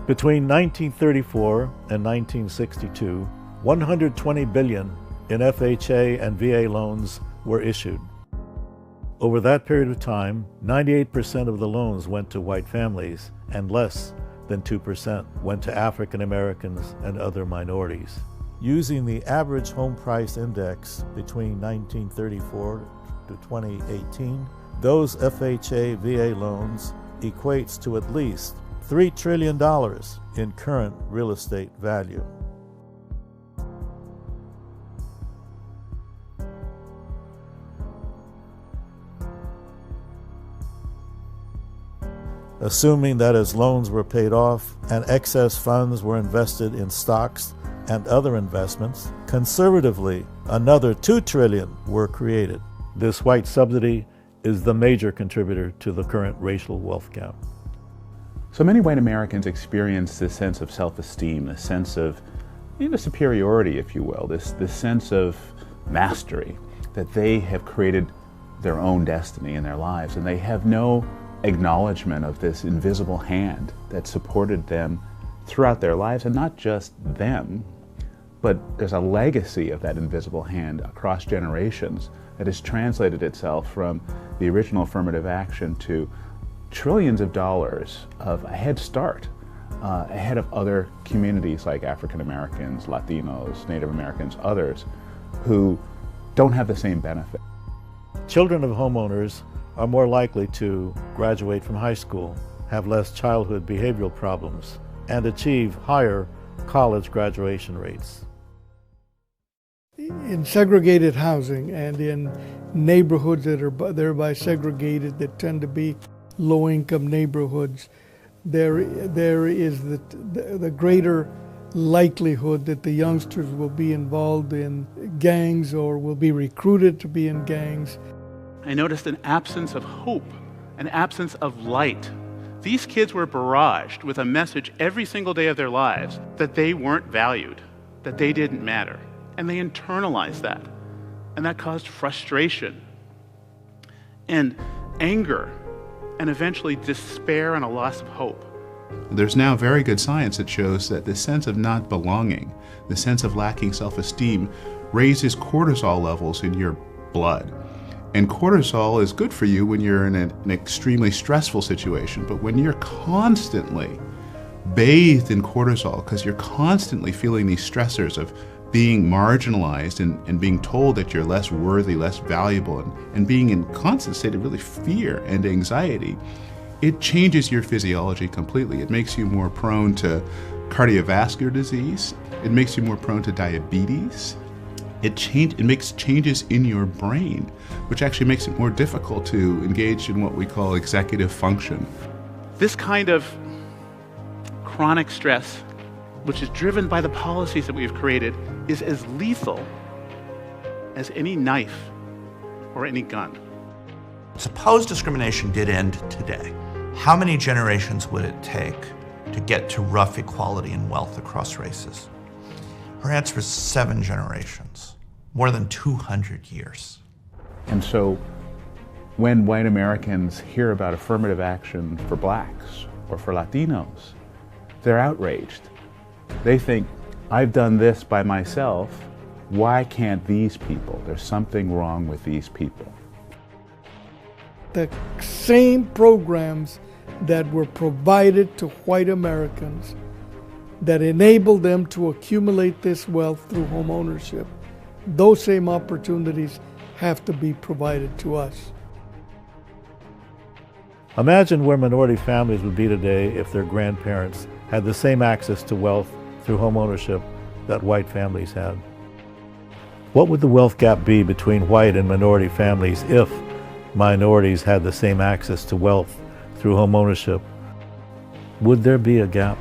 Between 1934 and 1962, $120 billion in FHA and VA loans were issued. Over that period of time, 98% of the loans went to white families, and less than 2% went to African Americans and other minorities. Using the average home price index between 1934 to 2018, those FHA VA loans equates to at least $3 trillion in current real estate value. Assuming that as loans were paid off and excess funds were invested in stocks and other investments, conservatively, another $2 trillion were created. This white subsidy is the major contributor to the current racial wealth gap. So many white Americans experience this sense of self-esteem, this sense of superiority, if you will, this sense of mastery, that they have created their own destiny in their lives, and they have no acknowledgement of this invisible hand that supported them throughout their lives, and not just them, but there's a legacy of that invisible hand across generations that has translated itself from the original affirmative action to trillions of dollars of a head start ahead of other communities like African Americans, Latinos, Native Americans, others who don't have the same benefit. Children of homeowners are more likely to graduate from high school, have less childhood behavioral problems, and achieve higher college graduation rates. In segregated housing and in neighborhoods that are thereby segregated, that tend to be low-income neighborhoods, there is the greater likelihood that the youngsters will be involved in gangs or will be recruited to be in gangs. I noticed an absence of hope, an absence of light. These kids were barraged with a message every single day of their lives that they weren't valued, that they didn't matter. And they internalized that. And that caused frustration and anger and eventually despair and a loss of hope. There's now very good science that shows that the sense of not belonging, the sense of lacking self-esteem, raises cortisol levels in your blood. And cortisol is good for you when you're in an extremely stressful situation, but when you're constantly bathed in cortisol, because you're constantly feeling these stressors of being marginalized and being told that you're less worthy, less valuable, and being in constant state of really fear and anxiety, it changes your physiology completely. It makes you more prone to cardiovascular disease. It makes you more prone to diabetes. It makes changes in your brain, which actually makes it more difficult to engage in what we call executive function. This kind of chronic stress, which is driven by the policies that we've created, is as lethal as any knife or any gun. Suppose discrimination did end today. How many generations would it take to get to rough equality in wealth across races? Her answer is 7 generations, more than 200 years. And so when white Americans hear about affirmative action for blacks or for Latinos, they're outraged. They think, I've done this by myself, why can't these people? There's something wrong with these people. The same programs that were provided to white Americans that enabled them to accumulate this wealth through home ownership, those same opportunities have to be provided to us. Imagine where minority families would be today if their grandparents had the same access to wealth through home ownership that white families had. What would the wealth gap be between white and minority families if minorities had the same access to wealth through home ownership? Would there be a gap?